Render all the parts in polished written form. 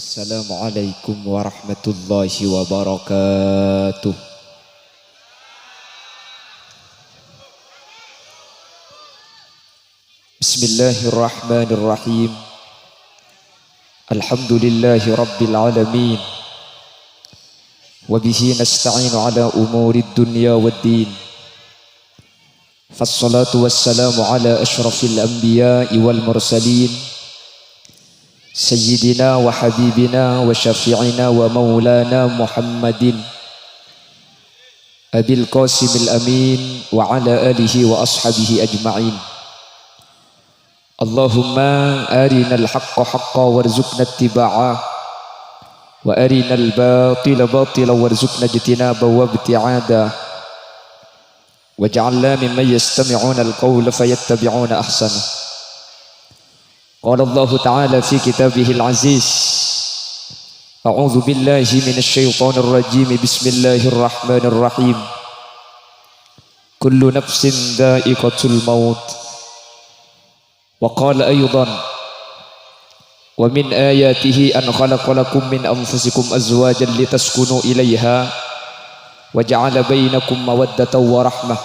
Assalamualaikum warahmatullahi wabarakatuh. Bismillahirrahmanirrahim. Alhamdulillahi rabbil alamin. Wabihi nasta'inu ala umuri dunya waddin. Fassalatu wassalamu ala ashrafil anbiya'i wal mursalin. Sayyidina wa habibina wa syafi'ina wa maulana Muhammadin Abil Qasimil Amin wa ala alihi wa ashabihi ajma'in. Allahumma arinal haqqa haqqa warzuqna ittiba'ah wa arinal batila batila warzuqna ijtinaba wa ibti'adah waj'alna mimman yastami'una al-qawla fayattabi'una ahsanah. Qala Allah Ta'ala fi kitabihil aziz. A'udzu billahi minasy syaithanir rajim. Bismillahirrahmanirrahim. Kullu nafsin dha'iqatul maut. Wa qala aydan wa min ayatihi an khalaqalakum min anfusikum azwajan litaskunu ilaiha wa ja'ala bainakum mawaddatan wa rahmah.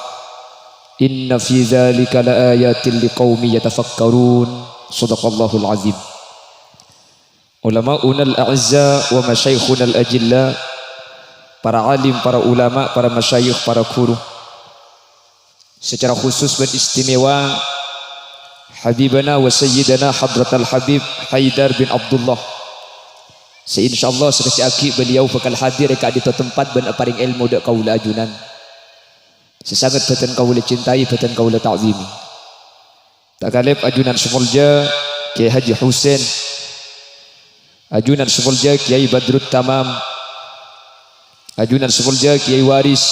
Inna fi dzalika laayatin liqaumin yatafakkarun. Shadaqallahul azim. Ulama'una al-a'izza wa masyayikhuna al-ajilla, para alim, para ulama, para masyayikh, para guru, secara khusus dan istimewa Habibana wa Sayyidana Hadratal Habib Haidar bin Abdullah. Insyaallah sekasi aki beliau bakal hadir ka di tempat ben paring ilmu dak kaula ajunan. Sesangat batan kaula cintai, batan kaula ta'zimi. Tak kalip ajunan semulja Kiai Haji Husain, ajunan semulja Kiai Badrut Tamam, ajunan semulja Kiai Waris,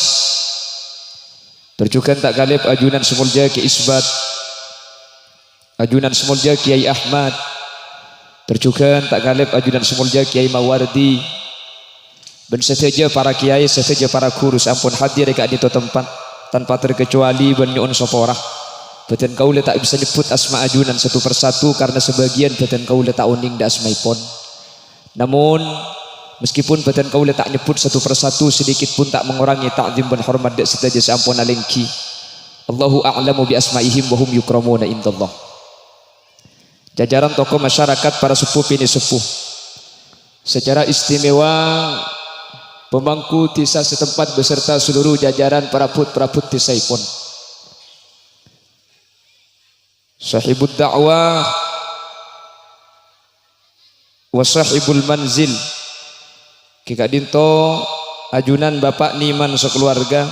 terjukan tak kalip ajunan semulja Kiai Isbat, ajunan semulja Kiai Ahmad, terjukan tak kalip ajunan semulja Kiai Mawardi, dan sesaja para kiai, sesaja para guru sampun hadir dekat di tempat tanpa terkecuali ben nyuun soporah. Batan kaula tak bisa nyebut asma ajunan satu persatu karena sebagian batan kaula tak uning da asmaipun. Namun meskipun batan kaula tak nyebut satu persatu, sedikit pun tak mengurangi ta'zim dan hormat dak sedaja sampun alengki. Allahu a'lamu bi asmaihim wa hum yukramuna indallah. Jajaran tokoh masyarakat, para sepuh ini sepuh, secara istimewa pemangku desa setempat beserta seluruh jajaran perabot desaipun, sahibud da'wah wa sahibul manzil, kika dinto ajunan bapak niman sekeluarga,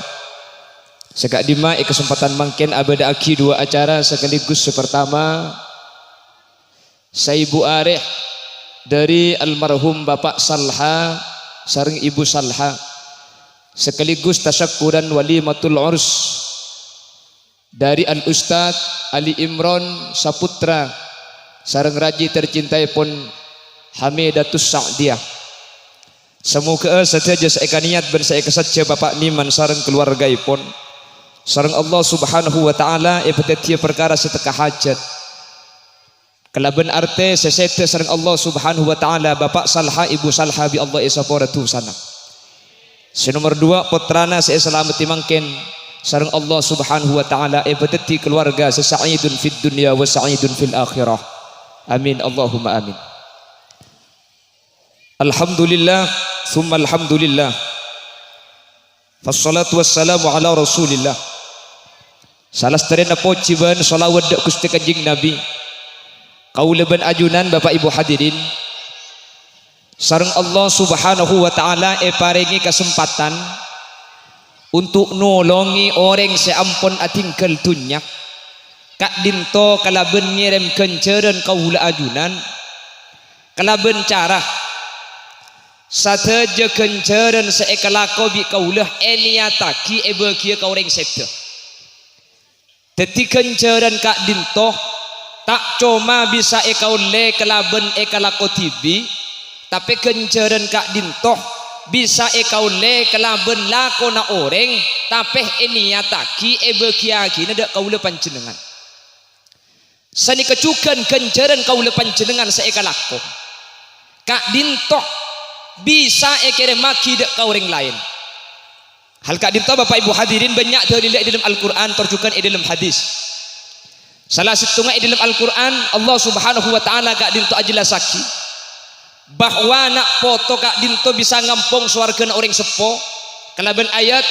sekak dima kesempatan mangken abada aki dua acara sekaligus. Sepertama saya Ibu Areh dari almarhum Bapak Salha sareng Ibu Salha, sekaligus tasyakuran walimatul urs dari Al-Ustad Ali Imron Saputra sareng raji tercintai pun Hamidatus Sa'diyah. Semoga saja saya niat ben saya kesaja Bapak niman sareng keluargaipun sareng Allah Subhanahu wa taala ebetetia perkara setekah hajat kelaben arte sesete sareng Allah Subhanahu wa taala Bapak Salha Ibu Salha bi Allah isaporatu sana. Nomor 2 putrana saya selamati mangken sareng Allah Subhanahu wa taala ebeteti keluarga sesa'idun fid dunya wa sa'idun fil akhirah. Amin Allahumma amin. Alhamdulillah thumma alhamdulillah. Wassalatu wassalamu ala Rasulillah. Salasteren poci ban selawat dak Gusti Kanjeng Nabi. Kaula ban ajunan Bapak Ibu hadirin sareng Allah Subhanahu wa taala paringi kesempatan untuk nolongi orang seampun atinggal dunya. Kak dinto kalaben ngirim kenceren kaula ajunan kalaben cara sateja kenceren seekalako bi kaulah eniataki ebekia ka orang sete. Teti kenceren kak dinto tak cuma bisa ekaule kalaben ekalako tibi, tapi kenceren kak dinto bisa ekaule kelaben lakona orang tapi eniataki ebekiaki ndak kaula panjenengan. Sani kecukan kenceran kaula panjenengan seekalako Kak dinto bisa ekere maki dek ka orang lain. Hal kak dinto Bapak Ibu hadirin banyak dalil dalam Al-Qur'an terjukan dalam hadis. Salah satunya dalam Al-Qur'an Allah Subhanahu wa taala kak dinto ajelasaki bahwa nak foto kak dinto bisa ngampung swargana orang sepo kalaban ayat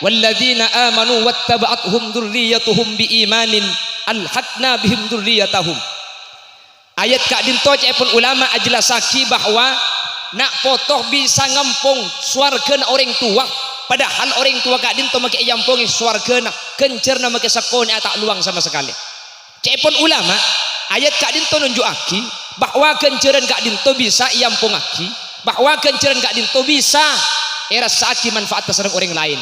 walladzina amanu wattaba'athum dzurriyyatuhum biimanin alhaqna bihim dzurriyyatahum. Ayat kak dinto cepun ulama ajelasaki bahwa nak foto bisa ngampung swargana orang tua padahal orang tua kak dinto make yampungi swargana kencerna make sakone tak luang sama sekali. Cepun ulama ayat kak dinto nunjukaki bahwa kenceran kak dinto bisa iampungaki bahwa kenceran kak dinto bisa erasaki manfaat terhadap orang lain.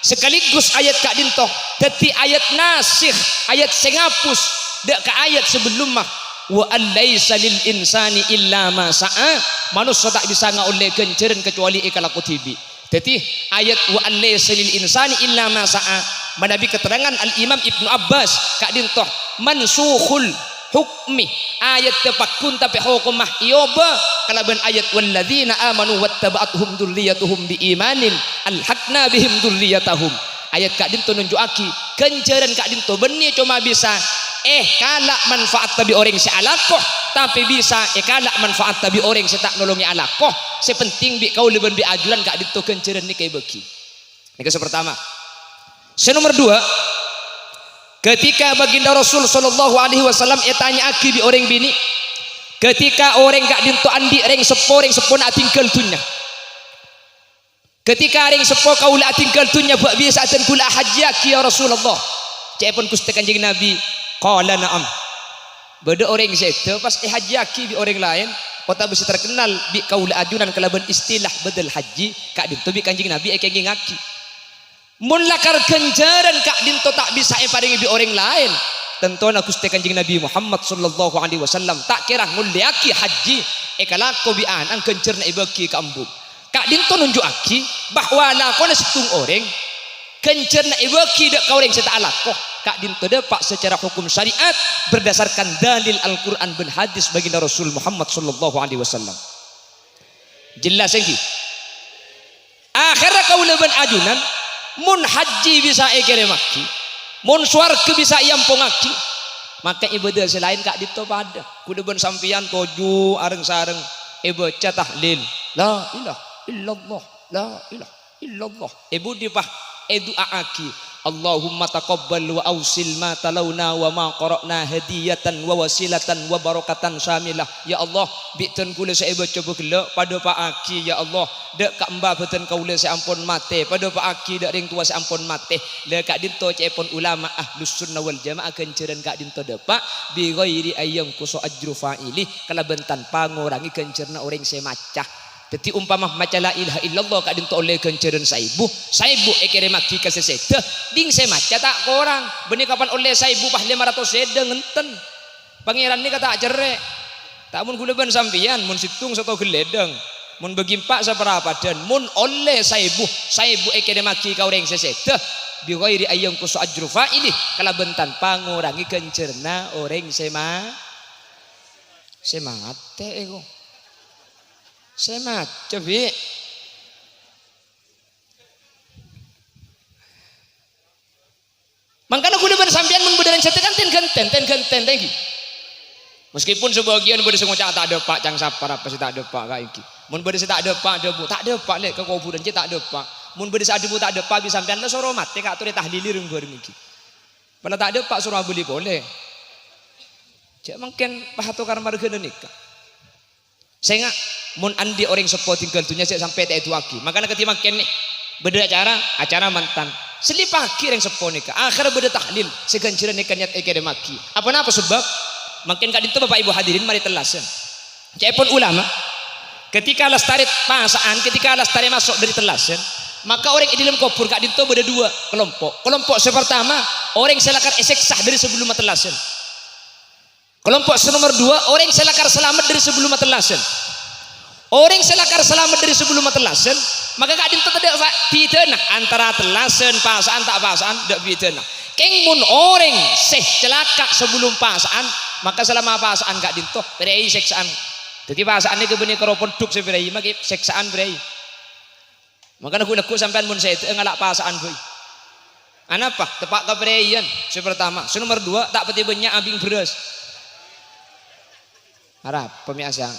Sekaligus ayat kak dinto dadi ayat nasikh ayat sengapus dek ka ayat sebelum mah wa allaisa lil insani illa ma sa'a manusia tak bisa ngoleh kenceran kecuali ikalaku tibi. Jadi ayat wa allaisa lil insani illa ma sa'a menabi keterangan Al Imam Ibnu Abbas kak dinto mansukhul hukmi ayat tepakun tapi hukumah iyoba kalaban ayat walladzina amanu wattaba'athum dzurriyyatuhum biimanin alhaqna bihim dzurriyyatahum. Ayat kak dinto nunjukaki kenceran kak dinto benih cuma bisa kalak manfaat tabi orang si alakoh tapi bisa kalak manfaat tabi orang si tak nolongi alakoh. Sepenting bi kau leben bi ajulan kak dinto kenceran ni kayak beki. Ini yang pertama. Nomor dua, ketika baginda Rasul sallallahu alaihi wasallam tanya aki bi orang bini ketika orang kak dinto andi orang sepo nak tinggal dunya. Ketika orang sepo kau la tinggal dunya buat biasa dan kula hajjaki ya Rasulullah. Cepon kusti kanjeng Nabi qala na'am. Beda orang seto pas hajjaki bi orang lain kota bisa terkenal bi kaula ajunan kalaban istilah badal haji kak dinto bi kanjeng Nabi ekeng ngaki. Mun lakar kenjaran kak dinto tak bisa paringi bi orang lain tentu nak Gusti Kanjeng Nabi Muhammad sallallahu alaihi wasallam tak kira nguliaki haji ekalako bi an kencerna ibaki ka ambu kak dinto nunjukaki bahwa lakona setung orang kencerna ibaki dak ka orang seta alako kak dinto dapat secara hukum syariat berdasarkan dalil Al-Qur'an dan hadis baginda Rasul Muhammad sallallahu alaihi wasallam. Jelas lagi akhirnya kau leban ajunan mun haji bisa ekere maki mun swarga bisa iampungaki maka ibadah selain kak dinto pada kudeban sampian toju areng sareng baca tahlil la ilaha illallah la ilaha illallah dipah doaaki Allahumma taqabbal wa ausil ma talawna wa ma qara'na hadiyatan wa wasilatan wa barakatan syamilah. Ya Allah bi'tan kula saya baca bekela pada pak aki ya Allah dek kak mbah beten kaula saya ampun mate pada pak aki dek ring tua saya ampun mate le kak dinto cepon ulama ahlus sunnah wal jamaah kenceran kak dinto depak bi ghairi ayyam kusu ajru fa'ili kalaban tanpa ngurangi kencerna orang semacah. Jadi umpama maca la ilaha illallah kak dinto oleh kenceran saibu ekere maki ka sesete ding semaca tak korang benih kapan oleh saibu bah 500 sedeng ngenten pangeran ni kata cerek tak mun kuleban sampian mun situng satu geledeng mun begimpak seberapa dan mun oleh saibu ekere maki ka orang sesete bi ghairi ayyam kusu ajru fa'ili kalaban tanpa ngurangi kencerna orang semangat teh ego semat cobi makanya aku udah sampean mun bedaran setekan ten genten lagi meskipun sebagian beda ngocak tak ada pak cang sapar apa sih tak ada pak kayak iki mun beda tak ada pak debu tak ada pak lek ke kuburan tak ada pak mun beda debu tak ada pak bisa sampean lah suruh mati kak tuh tahlili rung bareng iki pada tak ada pak suruh beli boleh cek mungkin pahato karena marga nikah saya nggak mun andi orang sepo tinggal dunia saya sampai tak itu lagi makanya ketika makin nih beda acara mantan selipaki yang sepo nikah akhirnya beda tahlil seganjiran nikah niat ekede maki apa sebab makin kali itu bapak ibu hadirin mari telasan cepon ulama ketika lestari pasaan ketika lestari masuk dari telasan maka orang di dalam kubur kak dinto beda dua kelompok pertama orang selakar esek sah dari sebelum matelasan. Kelompok nomor 2 orang selakar selamat dari sebelum matelasan. Orang selakar selamat dari sebelum matelasan, maka kak dinto tidak pidana antara telasan pasaan tak pasaan tidak pidana. Keng mun orang celaka sebelum pasaan, maka selama pasaan kak dinto perei seksaan Jadi pasaane ke benih karo peduk seberai maki seksaan berai. Makanya aku laku sampean mun saya ngalak pasaan boy. Anapa? Tepak kebereian. Pertama. Nomor 2 tak peti banyak abing beras. Harap pemiasa.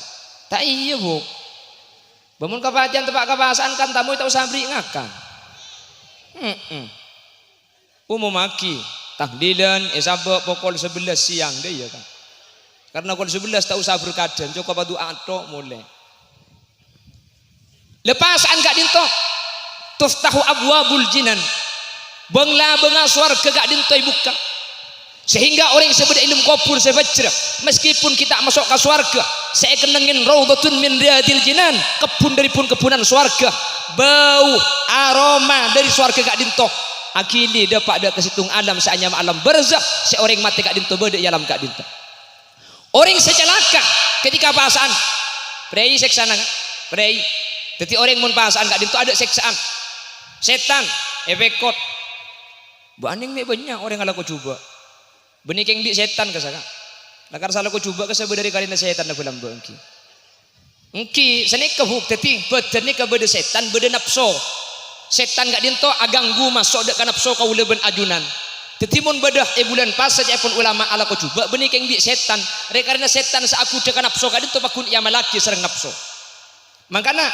Tak iya bu. Bangun kepatian tepak kepasaan kan tamu tak usah beri ngakan. Umum maki tahlilan esabak pukul 11 siang deh ya kan. Karena pukul 11 tak usah berkadang cukup doa tok mulai. Lepasan gak dinto tuftahu abwabul jinan. Bengla benga swarga gak dinto buka. Sehingga orang yang sebut ilmu kubur sebajra meskipun kita masuk ke swarga saya kenengin raudhatun min riyadil jinan, kebun dari pun kebunan swarga, bau aroma dari swarga gak dinto akili dapat ada kesitung alam seanyam alam barzakh seorang mati gak dinto beda alam gak dinto orang secelaka ketika pasaan prei seksana prei jadi orang mun pasaan gak dinto ada seksaan setan efekot bu aning me banyak orang kalau coba benih keng di setan ke sana. Nakar salah ko coba ke dari kali na setan na bulan bangki. Engki senik ke huk teti badan ni ke beda setan beda nafsu. Setan gak dinto aganggu masuk dek nafsu kau leben ajunan. Teti mun bedah bulan pas saja pun ulama ala ko coba benih keng di setan. Karena setan sa aku dek nafsu gak dinto pakun ia malaki serang nafsu. Makanya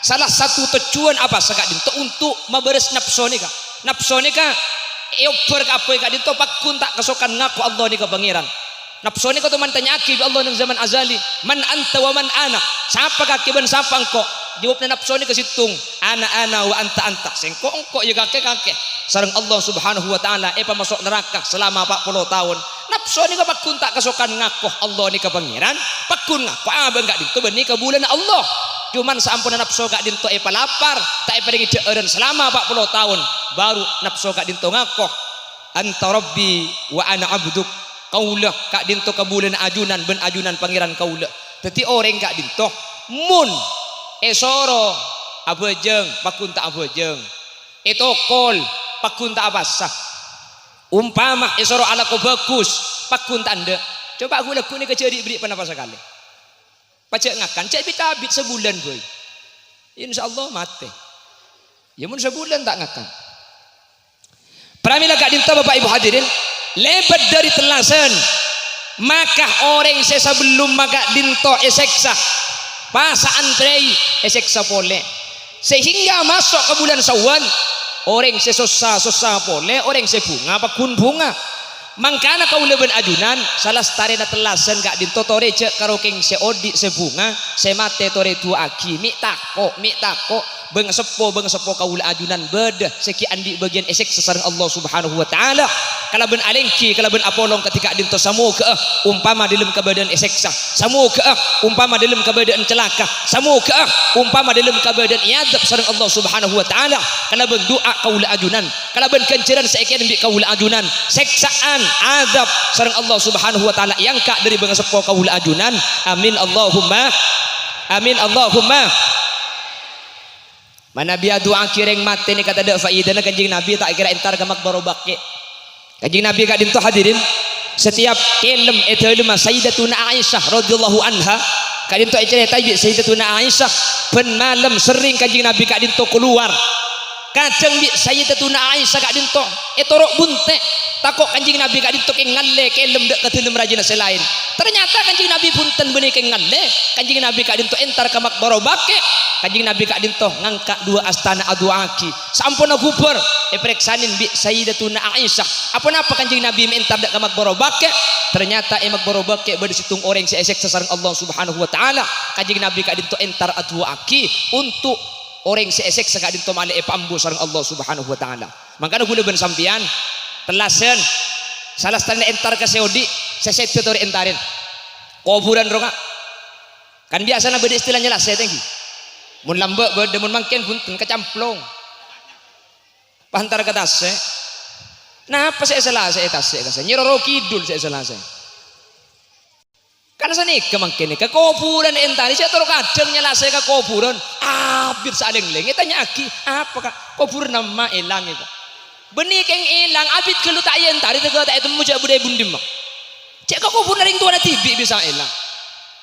salah satu tujuan apa sakak dinto untuk maberes nafsu ni ka. Nafsu ni ka eoper ka apa ka dito pakun tak kesokan ngaku Allah ni ka pangeran. Nafsu ni ka tuman tanya aki Allah nang zaman azali. Man anta wa man ana. Siapa kaki ban siapa engko? Jawab na nafsu ni ka situng. Ana wa anta. Sengko engko ya kake. Sareng Allah Subhanahu wa taala pamasok neraka selama 40 tahun. Nafsu ni ka pakun tak kesokan ngaku Allah ni ka pangeran. Pakun ngaku abang gak dito bani ka bulan Allah. Cuman sampun nafsu gak dinto lapar tak pergi jeureun selama 40 tahun baru nafsu gak dinto ngakoh anta rabbi wa ana abduk kaulah gak dinto ka bulan ajunan ben ajunan pangeran kaulah. Dadi orang gak dinto mun esoro abejeng pakun tak abejeng etokol pakun tak abasah umpama esoro ala ko bagus pakun tak ande coba aku laku ni keceri beri penapa sekali pacak ngakan cek bitabit sebulan boy insyaallah mati ya mun sebulan tak ngakan pramila gak dinta bapak ibu hadirin lebat dari telasan maka orang sebelum maga dinto eseksa pasaan prei eseksa pole sehingga masuk ke bulan Syawal orang sesusah pole orang sebunga pakun bunga mangkana kau leben ajunan salah stare na telasan gak dinto tore cek karo keng seodi sebunga semate tore tu aki mi tako beng sepo kau ajunan beda seki andi bagian esek sesareng Allah Subhanahu wa taala kalaben alengki kalaben apolong ketika dinto samu ke umpama dalam kebadan esek sah samu ke umpama dalam kebadan celaka samu ke umpama dalam kebadan iadzab sareng Allah Subhanahu wa taala kalaben doa kau ajunan kalaben kenceran sekian bi kau ajunan seksaan azab sareng Allah Subhanahu wa taala yang kak dari bangsa sepo kaula ajunan amin Allahumma mana biya doa kireng mati ni kata dak faidana kanjing Nabi tak kira entar ke makbaro baki kanjing Nabi kak dinto hadirin setiap kelem etelem Sayyidatuna Aisyah radhiyallahu anha kak dinto cerita bi Sayyidatuna Aisyah ben malam sering kanjing Nabi kak dinto keluar kadang bi Sayyidatuna Aisyah kak dinto etorok bunte takok kanjing Nabi kak dinto keng ngalle kelem dak ketelem rajina selain ternyata kanjing Nabi punten benih keng ngalle kanjing Nabi kak dinto entar ke makbaro baki kanjing Nabi kak dinto ngangkat 2 astana aduaki sampun guber periksanin bi Sayyidatuna Aisyah apa kanjing Nabi mentar dak ke makbaro baki ternyata makbaro baki bade situng orang seesek sesareng Allah Subhanahu wa taala kanjing Nabi kak dinto entar aduaki untuk orang seesek sekak dinto male pambu sareng Allah Subhanahu wa taala makana gula ben sampian telasen salah standa entar ke seodi seset tori entarin kuburan ronga kan biasa na beda istilahnya lah saya tengki mun lambek beda mun mangken punten kecamplong pantar ke tase nah apa saya selasa tase ka saya nyiroro kidul saya selasa kan sani kemangken ke kuburan entari saya toro kadang nyala saya ke kuburan abir saling leng tanya aki apa kak kuburan nama elang itu benih keng ilang abit kelu tak yen tari tega tak itu mujak budaya bundim cek kok kubur naring tuana tibi bisa ilang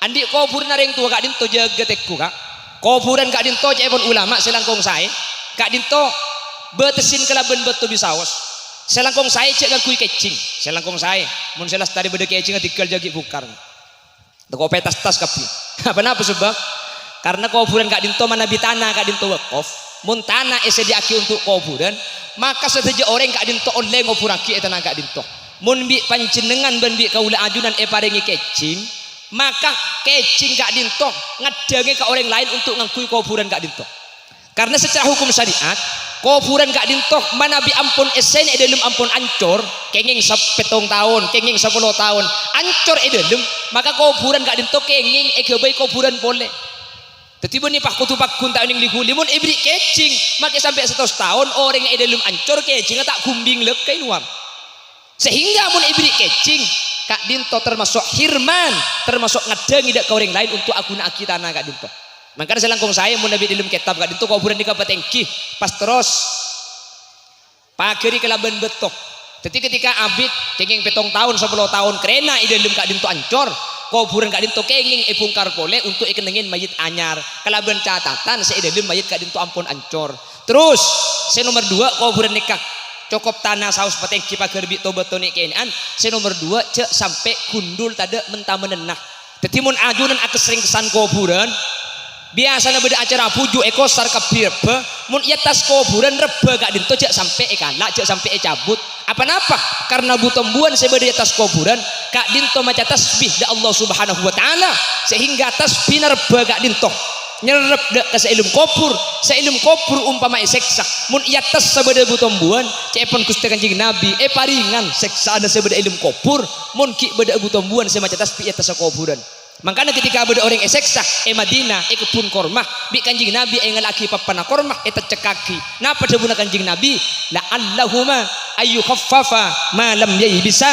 Andi kuburan areng tua kak dinto jaga tekku kak. Kuburan kak dinto cepon ulama selangkong saya. Kak dinto betesin kelaben betu bisawas. Selangkong saya cek ngakui kecing. Selangkong saya. Mun selas tadi beda kecing tikal jagi bukar. Teko petas tas kapi. Kenapa sebab? Karena kuburan kak dinto mana bitana kak dinto wakaf. Mun tanah esediaki untuk kuburan, maka seteja orang kak dinto oleh ngopuraki etana kak dinto. Mun bi panjenengan ben bi kaula ajunan paringi kecing, maka kecing kak dinto ngadange ke orang lain untuk ngakui kuburan kak dinto. Karena secara hukum syariat kuburan kak dinto mana bi ampun esen dalam ampun ancor kenging 7 tahun kenging 10 tahun ancor dalam maka kuburan kak dinto kenging egebai kuburan boleh. Tiba nih pak kutu pak kunta ning liguli mun ibri kecing maka sampai 100 tahun orang yang dalam ancor kecing tak gumbing lekai nuam. Sehingga mun ibri kecing kak dinto termasuk hirman, termasuk ngadangi dak ke orang lain untuk aku nak kita tanah kak dinto. Makanya selangkung saya mun nabi dalam kitab kak dinto kuburan di kapatengki pas terus pageri kelaban betok. Jadi ketika abid kenging 7 tahun 10 tahun kerena dalam kak dinto ancor kuburan kak dinto kenging bungkar boleh untuk ikenengin mayit anyar kelaban catatan dalam mayit kak dinto ampun ancor. Terus saya nomor 2 kuburan nikah cukup tanah saus patengki pagar bi tobatone kenan. Saya nomor 2 cek sampai gundul tada mentah menenah. Jadi mun ajunan aku sering kesan kuburan biasanya beda acara puju ekosar kabirbe mun iya tas kuburan rebe gak dinto cek sampai kalak cek sampai cabut apa-apa karena butombuan sebeda atas kuburan kak dinto maca tasbih da Allah Subhanahu wa taala sehingga tasbih rebe gak dinto nyerep dek ke seilum kopur umpama seksa mun iya tas sebeda butombuan cepon Gusti Kanjeng Nabi paringan seksa ada sebeda ilmu kopur mun ki beda butombuan saya maca tasbih atas kuburan. Makanya ketika ada orang eseksa Madinah kebun kormah bi Kanjeng Nabi ngalaki papana kormah cekaki napa debuna Kanjeng Nabi la allahumma ayu khaffafa malam yai bisa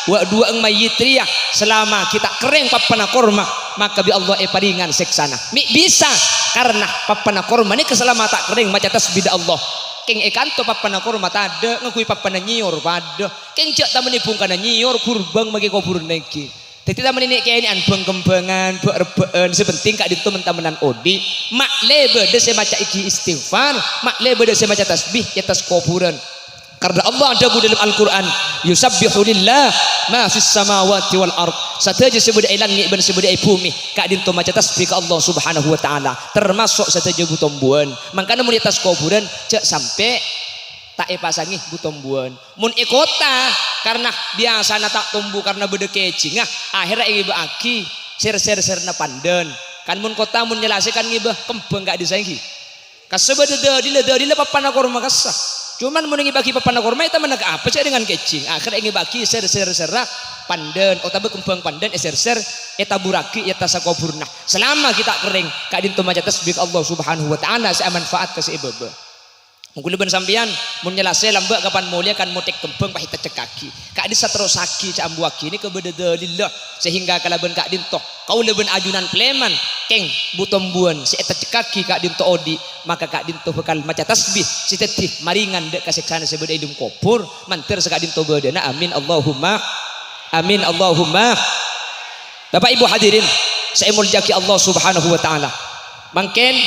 wa dua mayitria selama kita kering papana kormah maka bi Allah paringan seksana mi bisa karena papana kormah ini keselamatan kering maca tasbih Allah keng ekanto papana kormah tada ngakui papana nyior pada keng jak tamani bungkana nyior kurbang bagi kubur neki. Jadi taman ini kayak ini kembangan, berbeen, sepenting kak dinto mentamenan odi, mak lebede saya baca iki istighfar, mak lebede saya baca tasbih atas kuburan. Karena Allah ada dalam Al-Quran, yusabbihu lillah ma fis samawati wal ard. Sateja sebeda langit dan sebeda bumi, kak dinto baca tasbih ke Allah Subhanahu wa taala, termasuk sateja butombuan. Makanya mun atas kuburan cek sampai tak pasangi butombuan. Mun kota karena biasa tak tumbuh karena beda kecing akhirnya ibu aki ser na pandan kan mun kota mun nyelasikan ngibah kembang gak disaingi kasebeda dile papana korma kasah cuman mun ngibaki papana korma itu mana apa sih dengan kecing akhirnya ngibaki ser pandan otabe kembang pandan ser eta buraki eta sakuburna selama kita kering kak dinto maca tasbih Allah Subhanahu wa taala saya manfaat ke seibebe. Mungkin leban sampian mun nyelase lambak kapan mulia kan mutek kembang pahita cekaki kak di terus saki ca ambuaki ini kebeda dalillah sehingga kalaban kak dinto kau leban ajunan pleman keng butombuan si eta cekaki kak dinto odi maka kak dinto bakal maca tasbih si tetih maringan dek kaseksana sebeda idum kopur mantir sekak dinto bedana amin Allahumma Bapak Ibu hadirin saya muljaki Allah Subhanahu wa taala mangken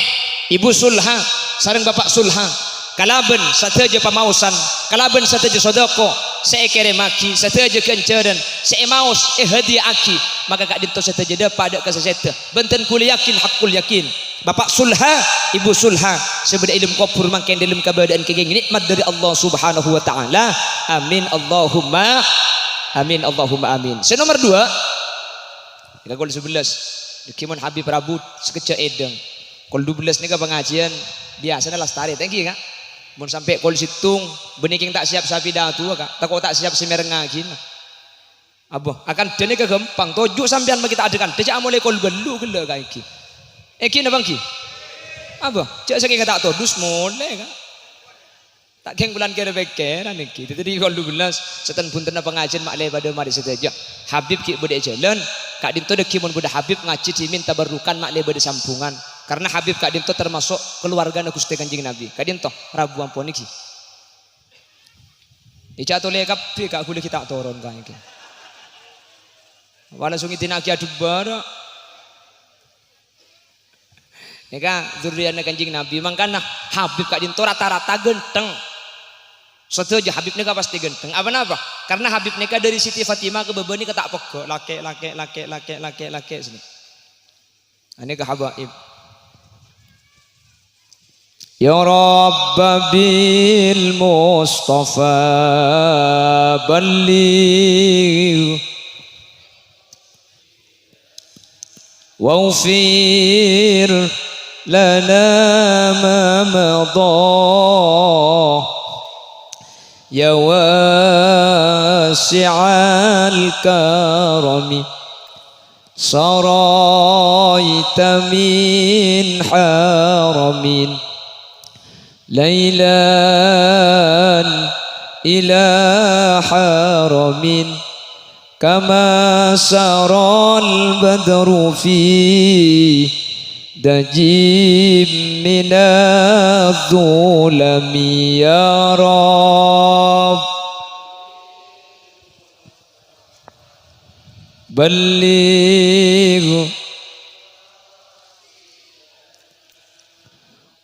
Ibu Sulha sareng Bapak Sulha kalaben sateja pamausan kalaben sateja sodoko saya keremaki sateja kenceran saya maus hadiah aki maka kak dinto sateja da pada kaseseta benten kul yakin hakul yakin Bapak Sulha Ibu Sulha sebeda ilmu kopur mangken dalam keberadaan kegeng nikmat dari Allah Subhanahu wa taala amin Allahumma amin saya nomor 2 kol 11 dikimun Habib Rabut sekecil edeng kol 12 ni ka pengajian biasanya lastari thank you kak mun sampai kol situng beniking tak siap sapi datu kak takut tak siap semerengagin abah akan dene kegempang tojuk sampean kita adekan dejak mulai kol belu gele kak iki na bang ki abah cek saking tak todus mulai kak tak geng bulan kere bekeran iki jadi kol 12 setan bunten pengajian mak le pada mari seteja Habib ki bede jalan kak dinto deki mun beda Habib ngaji dimin tabarukan mak le bede sampungan karena Habib kak dinto termasuk keluarga Gusti Kanjeng Nabi kak dinto Rabu ampun iki ica tole kabeh kak kulit kita turun kak iki wala sungi tinaki adu bara Nika zuriatna Kanjeng Nabi. Mangkana Habib Kak Dinto rata-rata genteng. Setuju Habib nika pasti genteng. Apa-apa? Karena Habib nika dari Siti Fatimah ke Bebeni ke tak pego. Lake sini. Ini ke habaib. Ya Rabb bil Mustafa balligh waghfir lana ma madah ya wasi'al karami saraita min haramin lailan ila haramin kama saral badru fi dajib minadh-dhulami ya Rabb balligh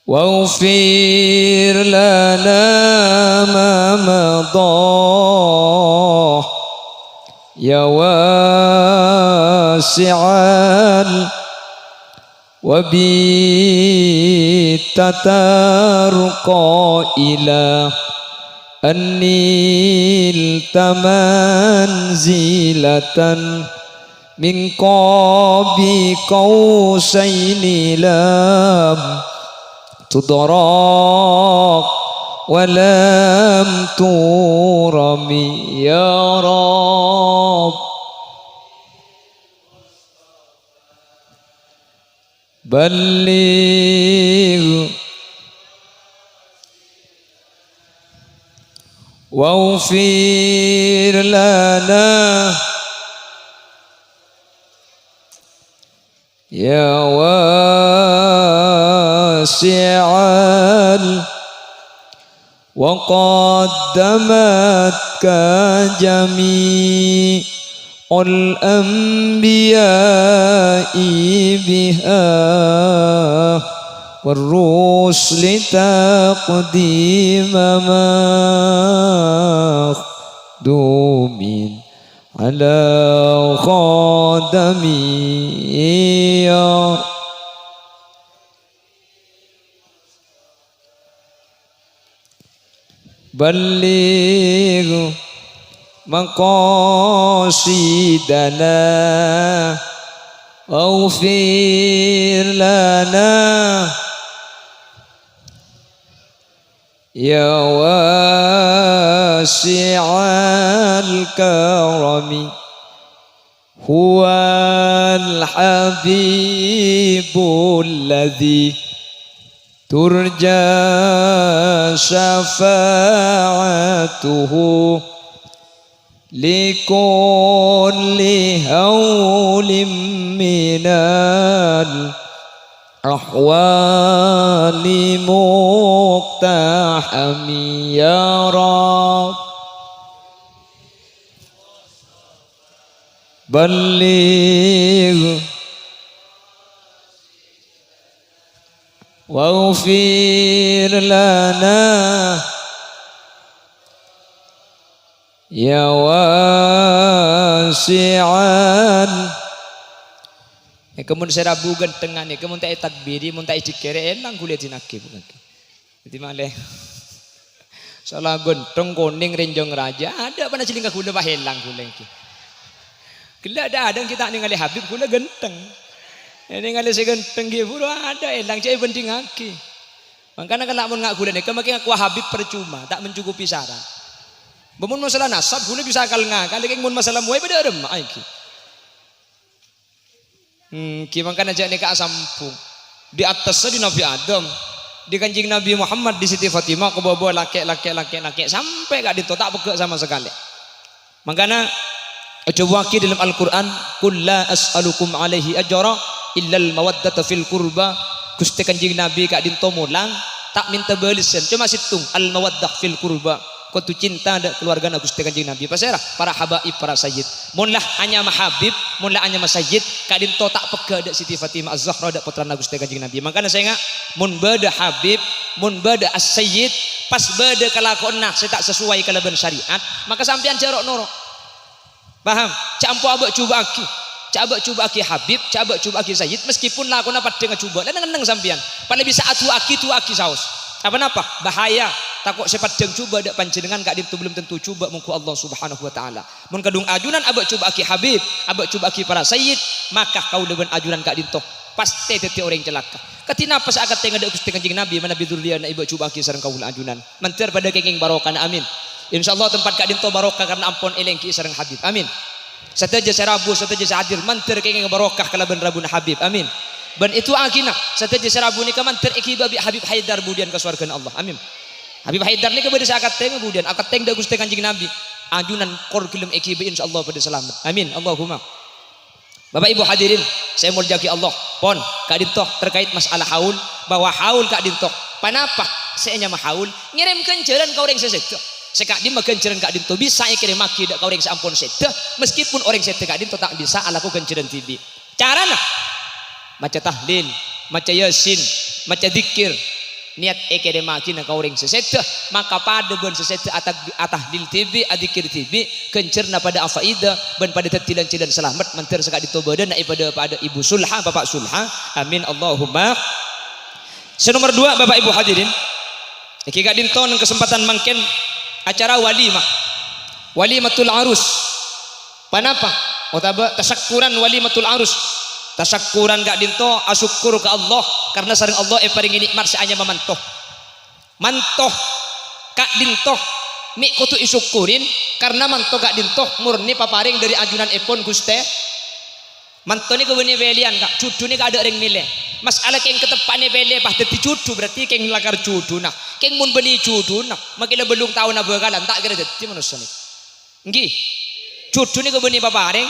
waghfir lana ma madah ya wasi'al وبتترقى إلى أنيل تمنزلة من قاب قوسين لم تدرك ولم ترم يا رب بلغ واغفر لنا يا واسع وقدمتك جميع الأنبياء بها والرسل تقديم مخدوم على خادمي بلغ مقاصدنا اغفر لنا يا واسع الكرم هو الحبيب الذي ترجى شفاعته لكل هول من الأحوال مقتحم يا رب بلغ واغفر لنا ya wasi'an kemun serabu gentengan kemun tak takbiri mun tak dikere elang kuliah dinake bukan jadi maleh salah genteng kuning renjong raja ada pada cilingkah kula bahelang kula iki kula ada kita ningali Habib kula genteng ini ngali segenteng ge pura ada elang cai penting aki makanya kalau mun ngak kula nek makin aku Habib percuma tak mencukupi syarat Bamun masalah nasab, guna bisa akal ngakal. Lagi mun masalah muai pada ada mak iki. Kimang kan aja nika sampung. Di atasnya di Nabi Adam, di Kanjeng Nabi Muhammad di Siti Fatimah ke bawa laki sampai gak ditotak pegak sama sekali. Makanya coba ki dalam Al-Qur'an, "Qul la as'alukum alaihi ajra illa al-mawaddata fil qurba." Gusti Kanjeng Nabi gak dinto mulang tak minta balisan. Cuma situng al-mawaddah fil qurba. kau tu cinta ada keluarga Gusti Kanjeng Nabi pasera para habaib para sayyid munlah hanya mahabib munlah hanya masayyid kadin to tak pega ada Siti Fatimah Az-Zahra ada putra Gusti Kanjeng Nabi makanya saya ngak mun bada habib mun bada as-sayyid pas bada kalakonna saya tak sesuai kalaban syariat maka sampean jarok norok paham campo abak coba aki coba aki habib coba aki sayyid meskipun lakona pada ngacoba dan ngeneng sampean pada bisa atu aki saus apa bahaya takut sepadang coba dak panjenengan kak itu belum tentu coba mungku Allah Subhanahu wa taala mun kadung ajunan abak coba aki habib abak coba aki para sayyid maka kau dengan ajunan kak dinto pasti tete orang celaka ketina pas akat tengah dak Gusti Kanjeng Nabi mana bidurliana ibu coba aki sareng kaula ajunan mentir pada kenging barokah amin insyaallah tempat kak dinto barokah karena ampun elengki sareng habib amin sateja serabu sateja hadir mentir kenging barokah kalaban rabun habib amin ban itu akina sateja serabu ni kamantir iki babi Habib Haidar budian ke surga Allah amin Habib Haidar ni kepada saya akad budian akad teng da Gusti Kanjeng Nabi ajunan kor kilem iki insyaallah pada selamat amin Allahumma Bapak Ibu hadirin saya muljaki Allah pon kak dintoh terkait masalah haul bahwa haul kak dintoh panapa saya nya haul ngirim kenceran ka orang sesedeh sekak di magenceran kak dintoh bisa kirim maki dak ka orang sampun sedeh meskipun orang sedeh kak dintoh tak bisa alaku kenceran tibi carana maca tahlil maca yasin maca zikir niat ekede makina ka orang sesedeh maka pada ben sesedeh atahlil tibi adzikir tibi kencerna pada afaida ben pada tetilan-tilan selamat mentir sekak ditobadan pada ibu sulha bapak sulha amin Allahumma senomor 2 Bapak Ibu hadirin iki gak dinton kesempatan mangken acara walimatul arus panapa otaba tasakkuran walimatul arus tasakkuran gak dinto asyukur ke Allah karena sareng Allah paring nikmat saanya memantoh mantoh kak dinto mi kutu isyukurin karena mantoh kak dinto murni paparing dari ajunan epon Guste mantoh ni kebenih belian kak cudu ni gak ada ring milih masalah keng ketepane bele pah dadi cudu berarti keng lakar cudu nah keng mun beni cudu nah makila belum tahu na bakalan tak kira dadi manusia ni nggih cudu ni kebenih paparing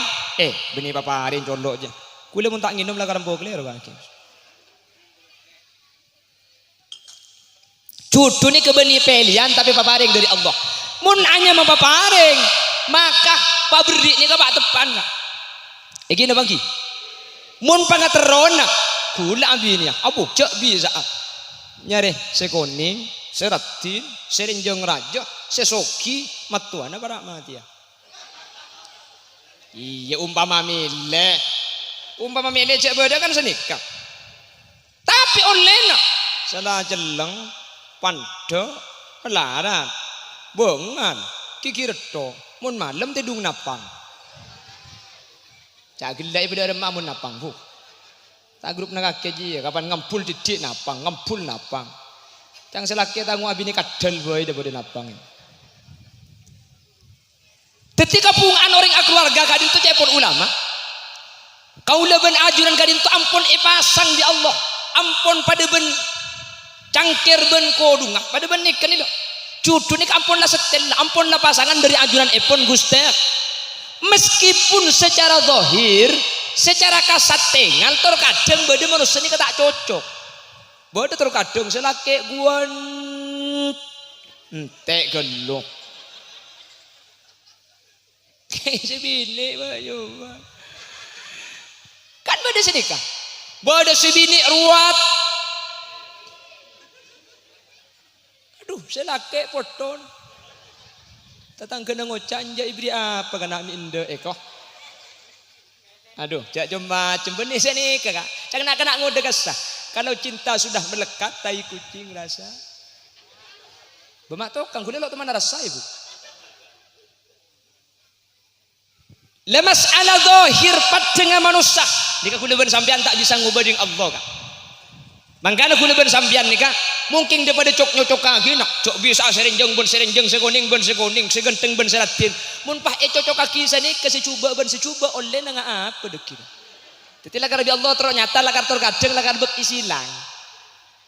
benih paparing condok aja kula mun tak nginum lakaran bokler kaki cudu ni kebeni pelian tapi paparing dari Allah mun hanya paparing maka pabrik ni ka pak tepan kak iki na bangki mun pangaterona kula ambinya abu cek bisa nyare sekoning seratin serenjong raja sesoki matuana para matia iya umpama mile cek beda kan senikah tapi olena salah jeleng pando pelaran bongan kikireto mun malam tidung napang cak gila ibu dari mamun napang bu tak grup nak keji kapan ngampul didik napang ngampul napang yang selaki tangu abini kadal boy daripada napang ketika pungan orang keluarga kadin tu cepon ulama kau leben ajuran kadin tu ampun pasang di Allah ampun pada ben cangkir ben kodungah pada ben ikan itu cudu ni ampun lah setel ampun lah pasangan dari ajuran epon Gusti meskipun secara zahir secara kasat tengal terkadang bade manusia ini tak cocok bade terkadang selake guan entek gelok sebini kan bade sedekah bade sebini ruat aduh selake poton tetangga ngocak anja ibri apa kena minde ekoh aduh cak cuma cembenih sini kakak jangan kena ngode kesah kalau cinta sudah melekat tai kucing rasa bemak tokang kuliah lo teman rasa ibu lemas ala zahir pat dengan manusia jika kuliah sampean tak bisa ngubah dengan Allah kak makanya kuliah sampean nih kak mungkin daripada cok nyocok kaki nak cok bisa serenjeng sekoning segenteng ben seratin mun pah cocok kaki sani kasih coba ben secoba oleh nang apa dekir tetilah karena Allah ternyata lakar terkadang lakar bek isilang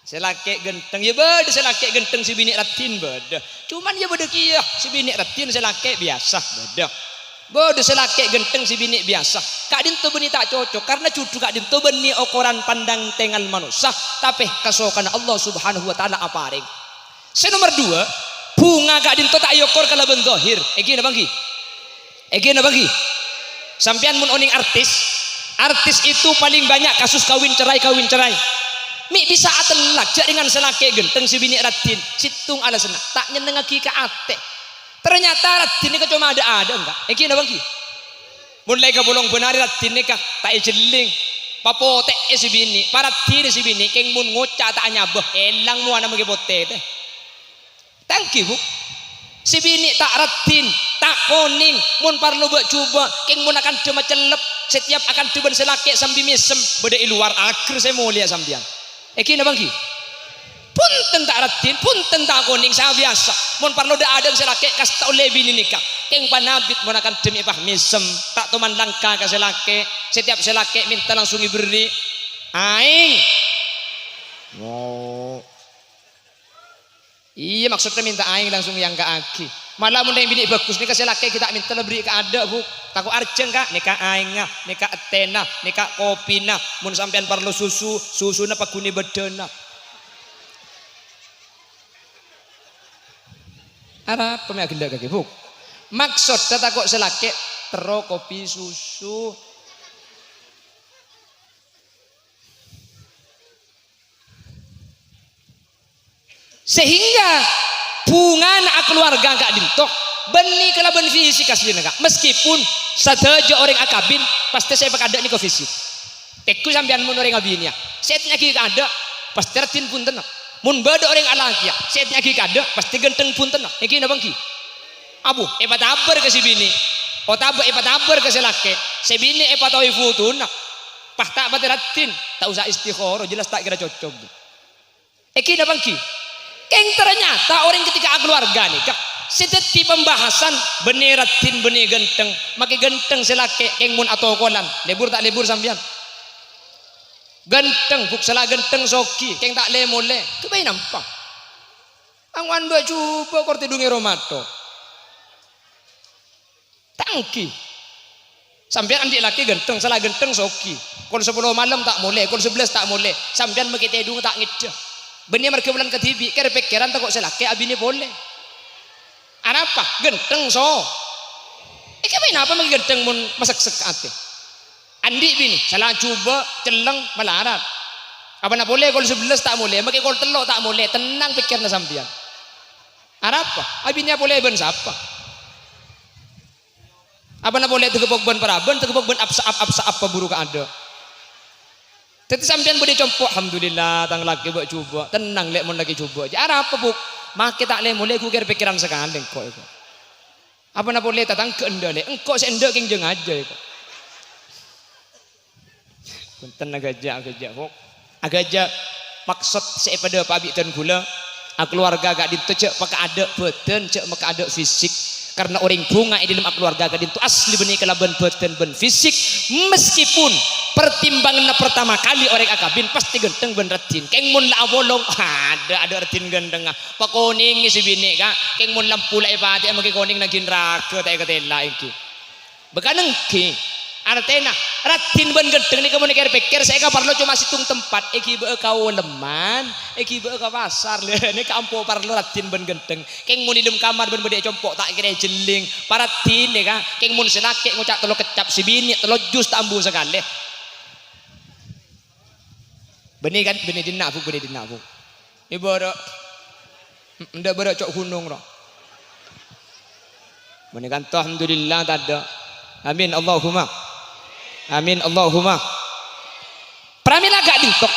selake genteng ya beda selake genteng si bini ratin beda cuman ya beda kia si bini ratin selake biasa beda selake genteng si bini biasa kak dinto beni tak cocok karena cucu kak dinto beni ukuran pandang tengal manusia tapi kasokan Allah Subhanahu wa taala aparing. Nomor 2 bunga gak dinto tak yokor kala ben zahir iki na bangki sampean mun oning artis itu paling banyak kasus kawin cerai mi bisa atelak jak dengan selake genteng si bini ratin situng ala senang tak nyenengaki ka ate ternyata ratin ni cuma ada enggak iki na bangki mulai ka bolong benari ratin ni ka tak jeling papote si bini paratin si bini keng mun ngoca tak nyabeh elang mu ana magi pote teh tangki bu si bini tak ratin tak koning mun parlo buat coba keng mun akan cuma celep setiap akan coba selake sambil misem beda luar akhir saya mau lihat sambian eki na bangki punten tak ratin punten tak koning saya biasa mun parlo da ada selake kas tak oleh bini nikah keng panabit mun akan demi pah misem tak teman langka ka selake setiap selake minta langsung diberi aing iya maksudnya minta aing langsung yang ke aki malah mun bini bagus nikah selake kita minta beri ke ada bu taku arjeng kak nikah aing nikah etena nikah kopi mun sampean perlu susu na paguni bedena apa pemia gila kaki bu maksud taku selake tero kopi susu sehingga bunga nak keluarga gak dintok beni kala ben fisik asli kak meskipun sadeja orang akabin pasti saya bakal ada nih fisik teku sampean mun orang abin ya setnya ki ada pasti ratin pun tenang mun bada orang alaki ya setnya ki ada pasti genteng pun tenang iki na bangki abu tabar ke si bini tabar ke si laki si bini tawi futuna pah tak ratin tak usah istikhara jelas tak kira cocok iki na bangki keng ternyata orang ketika keluarga nih kak setiap pembahasan benih ratin benih genteng makai genteng selake keng mun atau kolan lebur tak lebur sambian genteng buk salah genteng soki keng tak le mole kebayi nampak angwan dua coba korte dungi romato tangki sambian andik laki genteng salah genteng soki kol 10 malam tak mole kol 11 tak mole sambian makai tedung tak ngida benih mereka bulan ketibi kira pikiran tak kok selake abini boleh apa genteng so main apa magi genteng mun masak sekate andi bini salah coba celeng melarat apa nak boleh kol 11 tak boleh maki kol telok tak boleh tenang pikirna sampean apa abinya boleh ben siapa apa nak boleh tegepok ben paraben tegepok ben apsa apa buruk ada tapi sampean boleh compok alhamdulillah tang laki buat coba tenang lek mun lagi coba aja apa buk mak tak le mulai kukir pikiran sekali kok itu apa nak boleh tatang ke enda le engkau seendek king jeng aja itu punten agak aja maksud saya pada pabi dan gula keluarga gak ditecek maka ada beten cek maka ada fisik karena orang bunga di dalam keluarga gadin itu asli benih kelaban beten ben fisik meskipun pertimbangan pertama kali orang akabin pasti genteng ben ratin keng mun la bolong ada ratin genteng pak koning si bini kak keng mun lampu la ipati maki koning nagin raga tay katela iki bekaneng ki artena ratin ben genteng ni kamu nikir pikir saya parlo cuma situng tempat iki be kau leman iki be ka pasar le ni kampo parlo ratin ben genteng keng mun idem kamar ben bede compok tak kira jeling paratin ni ka keng mun senake ngucak telo kecap si bini telo jus tambu sekali benih kan benih dinak bu ibu ada ndak berak cok gunung ro benih kan alhamdulillah tak ada amin Allahumma amin Allahumma pramila gak dintok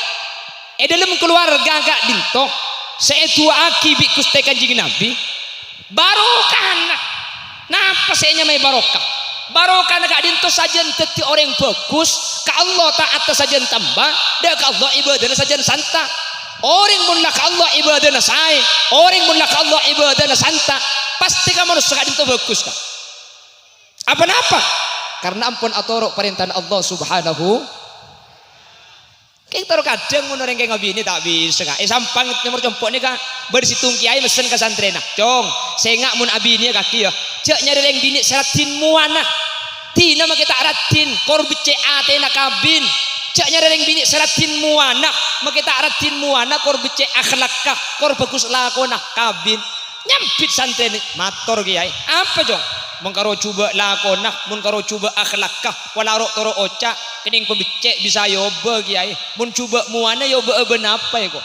dalam keluarga gak dintok seetu aki bi kuste kanjing nabi barokah napa saya nyamai barokah gak dintok sajen teti orang bagus ka Allah taat sajen tambah dak ka Allah ibadahna sajen santa orang mun ka Allah ibadahna sae orang mun ka Allah ibadahna santa pasti ka manusia gak dintok bagus ka apa karena ampun atorok perintah Allah subhanahu kayak taruh kadang mun orang kayak ngabini tak bisa kak sampang nomor compok ni kak bersitung kiai mesen ke santrena cong sengak mun abini kaki ya cek nyari yang bini seratin muana tina mah kita ratin kor bece atena kabin cek nyari yang bini seratin muana mah kita ratin muana kor bece akhlakah kor bagus lakona kabin Nyampit santri ini matur kiai apa jong mun karo coba lakonah mun karo coba akhlakah wala ro toro oca kening pembecek bisa yoba kiai mun coba muana yoba ben apa ya kok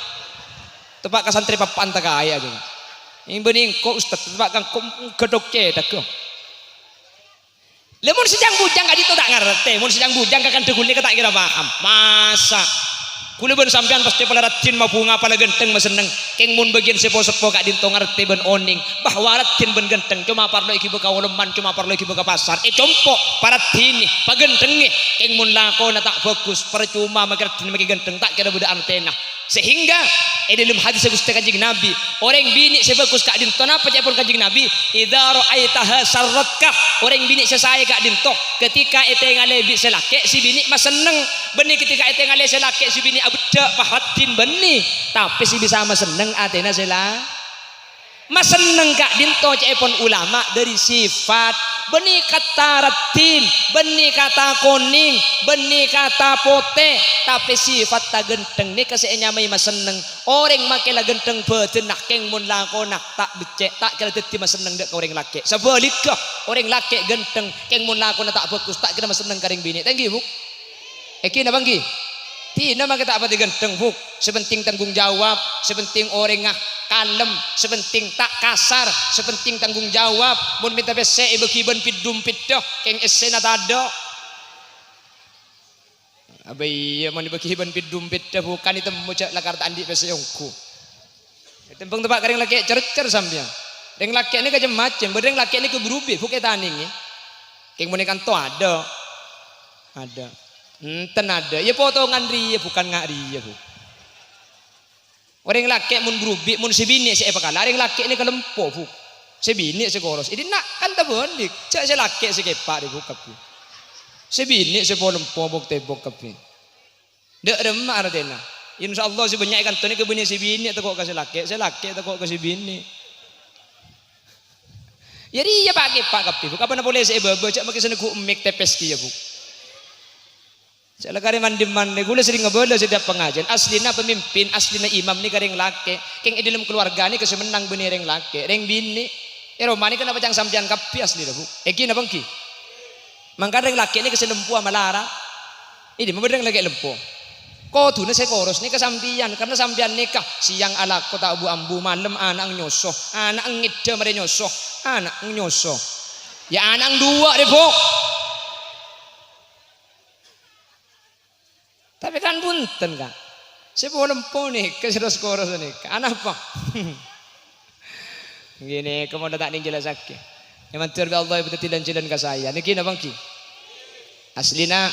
tepak ka santri papan ta kaya jong ini bening kok ustaz tepak kang gedok cedak kok lemun sejang bujang gak itu tak ngerti mun sejang bujang kan degule tak kira paham masa kula ben sampean pasti pelaratin mabunga pala genteng maseneng keng mun bagian sepo-sepo kak dinto ngerti ben oning bahwa ratin ben genteng cuma parlo iki beka waleman cuma parlo iki beka pasar compo paratini pagentengi keng mun lakona tak fokus percuma magertin magi genteng tak kira beda antena sehingga dalam hadis Gusti Kanjeng Nabi orang bini sebagus kak dinto napa cepon Kanjeng Nabi idza ra'aitaha sarratka orang bini sesaya kak dinto ketika ete ngalebi selake si bini mas seneng benih ketika ete ngale selake si bini abda pahatin benih tapi si bisa mas seneng atena sela mas seneng kak dinto cepon ulama dari sifat benih kata ratin benih kata kuning benih kata pote tapi sifat tak genteng ni kasih nyamai mas seneng orang makilah genteng betenak keng mun lakonak tak becek tak kira teti mas seneng dek orang laki sebaliknya orang laki genteng keng mun lakonak tak fokus tak kira mas seneng karing bini thank you buk na bangki tina maka tak apa genteng buk sepenting tanggung jawab sepenting orang kalem sepenting tak kasar sepenting tanggung jawab mun minta bese beki ben pidum pidoh keng esena tado abai mun beki ben pidum pidoh bukan itu mucak lakar tandi bese yongku tempeng tempat karing laki cercer sampean reng laki ini kajem macem bereng laki ini keberubi buke taning ya keng mun kan to ada enten ada ya potongan riya bukan ngak riya bu orang laki mun berubi mun sebini si apa kala orang laki ini kelempo bu sebini si koros ini nak kan tak bonik cak si laki si kepak di buka bu sebini si polempo buk tebok kapi dek remah artinya insyaallah si banyak ikan tuni kebini sebini tekok ke si laki tekok ke sebini jadi ya pakai pak kapi bu kapan boleh si babo cak makin seneng ku emik tepes kia bu saya kari mandi gula sering ngebela setiap pengajian aslina pemimpin aslina imam ni karing laki keng dalam keluarga ni kesemenang benih reng laki reng bini romani kenapa jangan sampean kapi asli dah bu na bangki mangka reng laki ni keselempu amalara ini memberdeng lagi lempo kau tu saya koros ni kesampian karena sampean nikah siang ala kota abu ambu malam anak nyosoh anak ngide mere nyosoh anak nyosoh ya anak dua deh bu tapi kan bunten kan saya boleh nih ke sedos koros nih anak apa gini kamu tak ning jelas sakit yang mantur Allah ibu tilan cilan ke saya niki na bangki aslina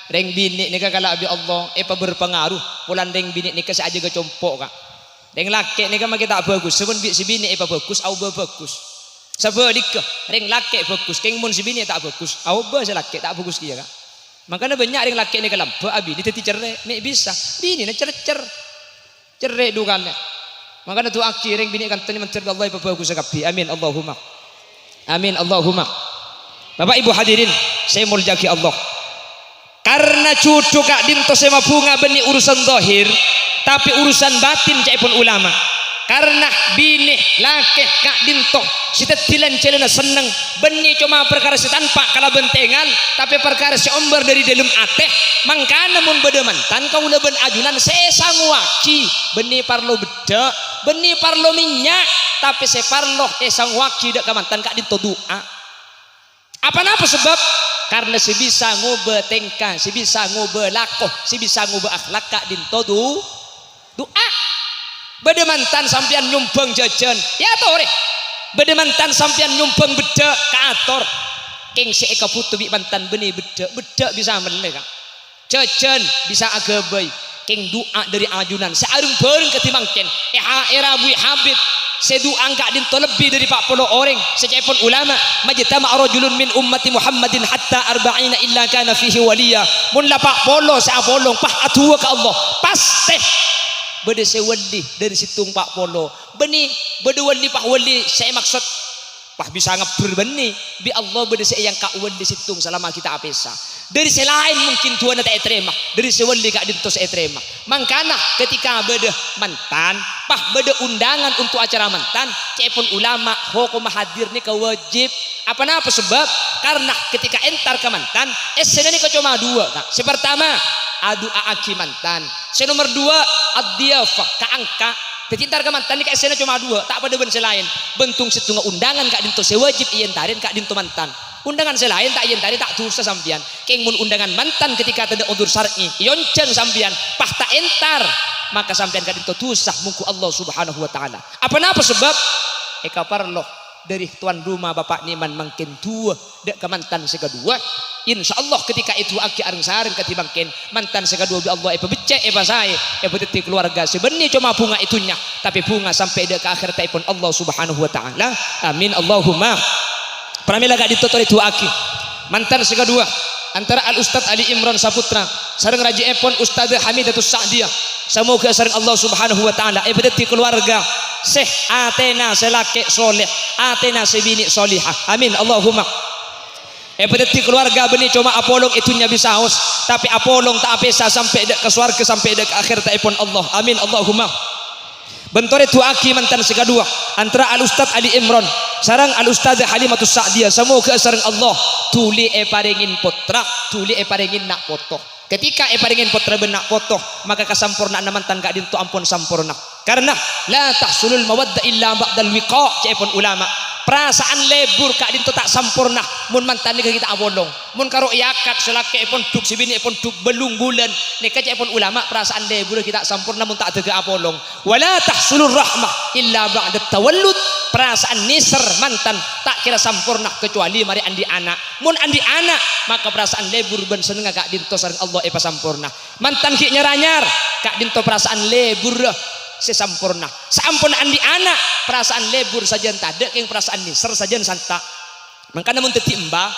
reng bini nika kala abi Allah apa berpengaruh pulan reng bini nika saja ke compok kak reng laki nika mah kita bagus sebun si bini apa bagus au bagus sebaliknya reng laki bagus keng mun si bini tak bagus au ba si laki tak bagus kia kak makanya banyak yang laki ini kelam abi di teti cerai nek bisa bini na cerai dukannya makanya tu akhirnya bini kan tanya mencerita Allah ibu bagus sekapi amin Allahumma Bapak Ibu hadirin saya muljaki Allah karena cucu kak dinto sema bunga beni urusan zahir tapi urusan batin caipun ulama karena bini laki kak dinto si tetilan celana seneng beni cuma perkara si tanpa kala bentengan tapi perkara si omber dari dalam ateh mangkana mun beda mantan kau leben ajunan sesang waki beni parlo beda beni parlo minyak tapi se parlo esang waki dak mantan kak dinto doa apa sebab karena si bisa ngobe tengka si bisa ngobe lakoh si bisa ngobe akhlak kak dinto doa beda mantan sampean nyumbang jajan ya tore beda mantan sampean nyumbang beda ke ator keng si eka putu bi mantan benih beda bisa melek jajan bisa agabai keng doa dari ajunan searung bareng ketimangken era bui habib sedu angka dinto lebih dari 40 orang secepon ulama majtama rajulun min ummati Muhammadin hatta arba'ina illa kana fihi waliya mun la 40 sa bolong pah atua ka Allah pasti beda sewali dari situng pak polo beni beda wali pak wali saya maksud pah bisa ngeber beni bi Allah beda saya yang kak wali situng selama kita apesa Dari selain mungkin tuan tak terima, dari sewali kak dinto saya terima. Mangkana ketika beda mantan, beda undangan untuk acara mantan, cepon ulama hukum hadir ni kewajib. Apa sebab? Karena ketika entar ke mantan, esena ni cuma dua. Kak. Sepertama, adu aaki mantan. Nomor dua, ad-diyafah, kaangka. Kecintar ke mantan ni kak esena cuma dua, tak pada ben selain. Bentung setunggal undangan kak dinto sewajib ientarin kak dinto mantan. Undangan selain tak yen tadi tak dosa sampian. Keng mun undangan mantan ketika tidak udzur syar'i, yonceng sampian, tak entar, maka sampian kadin dosa muku Allah Subhanahu wa taala. Apa sebab? Eka parlo dari tuan rumah bapak niman makin tua dek ke mantan sekedua. Insyaallah ketika itu aki areng sareng ketimbang ken mantan sekedua bi Allah becek saya beteti keluarga sebenarnya cuma bunga itunya, tapi bunga sampai dek ke akhir taipun Allah Subhanahu wa taala. Amin Allahumma. Pramila gak ditutur itu aki mantan sekedua antara Al Ustadz Ali Imran Saputra sareng Raji Epon Ustadz Hamidatus Sa'diyah. Semoga sareng Allah Subhanahu wa taala ibadati keluarga Syekh Atena selake soleh Atena sebini solihah. Amin Allahumma. Ibadati keluarga benih cuma apolong itunya bisa haus, tapi apolong tak bisa sampai dek ke surga sampai dek ke akhir taipun Allah. Amin Allahumma. Bentore tu aki mantan sekedua antara Al Ustadz Ali Imran sarang Al Ustadz Halimatus Sa'diyah. Semoga sareng Allah tuli paringin putra, tuli paringin nak potoh. Ketika paringin putra benak potoh, maka kesampurnaan mantan gak dintu ampun sampurna. Karena la tahsulul mawadda illa ba'dal wiqa' cepon ulama. Perasaan lebur kak dintu tak sampurna mun mantan ni kita abolong. Mun karo yakat selake pun duk sibini pun duk belung bulan nika cepon ulama perasaan lebur kita sampurna mun tak tega abolong. Wala tahsulur rahmah illa ba'da tawallud. Perasaan nisr mantan tak kira sampurna kecuali mari andi anak. Mun andi anak maka perasaan lebur ben seneng kak dintu sareng Allah sampurna. Mantan ki nyeranyar kak dintu perasaan lebur sesampurna. Sampun andi anak perasaan lebur saja tade keng perasaan nisr saja santa. Maka namun teti mbah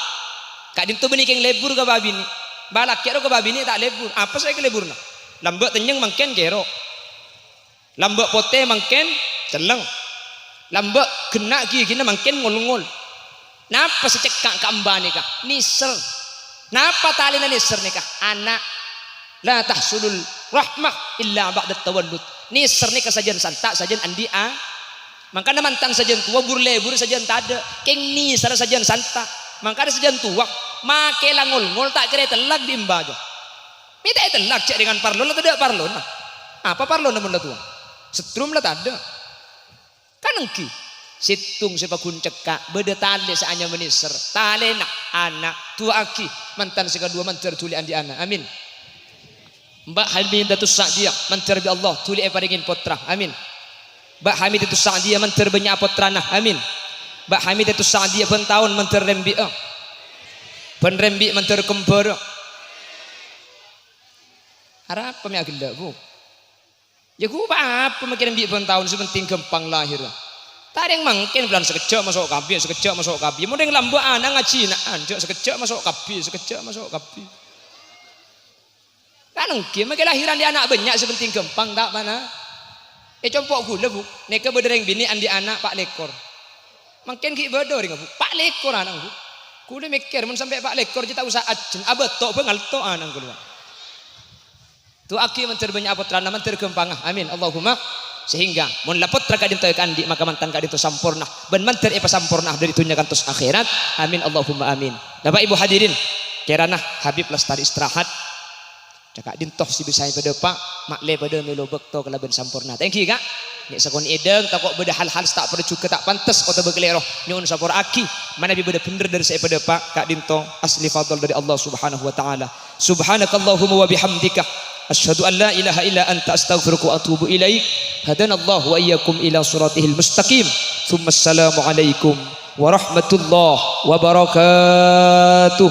kak dintu benih keng lebur ke babini. Balak kero ke babini tak lebur. Apa saya ke leburna? Lambek tenyeng mangken kero. Lambek pote mangken celeng. Lambek kena gini mangken ngul-ngul. Napa secekak ka mbah nikah? Nisr. Napa talina nisr nikah? Anak. La tahsulul rahmah illa ba'da tawallud. Nisr nikah sajen santak sajen andi a. Mangkana mantan sajen tua burlebur sajen tada. Keng nisr sajen santak. Mangkana sajen tua make langul-ngul tak kira telag di mbah jo. Minta telag cek dengan parlon atau tidak parlon? Apa parlon namun lah tua? Setrum lah tak ada. Kan engki situng sepakun cekak beda tale seanya menisr tale nak anak tua aki mantan sekedua mantar tuli andi anak. Amin. Mbak Hamidatus Sa'diyah mantar bi Allah tuli paringin putra. Amin. Mbak Hamidatus Sa'diyah mantar banyak putra nah. Amin. Mbak Hamidatus Sa'diyah pen tahun mantar rembi pen rembi mantar kembar. Harap kami agenda bu. Ya ku apa makin rembi pen tahun sepenting gampang lahir. Tak ada yang mungkin bulan sekejap masuk kabi, sekejap masuk kabi. Mungkin lambu anak ngaji nak anjak sekejap masuk kabi, sekejap masuk kabi. Kan mungkin makin lahiran di anak banyak sepenting gampang tak mana? Compok gula bu, neka berdereng bini andi anak pak lekor. Makin ki berdereng bu, pak lekor anak bu. Kuda mikir, mun sampai pak lekor kita usah ajen, abah tok bengal tok anak keluar. Tu aki manter banyak putra, manter gampang. Amin, Allahumma. Sehingga mun lapot raka dinto kandi maka mantan ka dinto sampurna ben manter sampurna dari dunia kantos akhirat. Amin Allahumma amin. Bapak Ibu hadirin kirana Habib Lestari istirahat cakak dintoh si bisai pada pak makle pada melo bekto kelaben sampurna. Thank you kak. Nek sakon edeng takok beda hal-hal tak perlu juga tak pantas kota begeleroh nyun sapor aki mana bi beda bener dari saya pada pak kak dinto asli fadl dari Allah Subhanahu wa taala. Subhanakallahumma wa bihamdika asyhadu an la ilaha illa anta astaghfiruka wa atubu ilaik. Hadanallahu wa iyyakum ila siratihil mustaqim. Tsumma assalamu alaikum warahmatullahi wabarakatuh.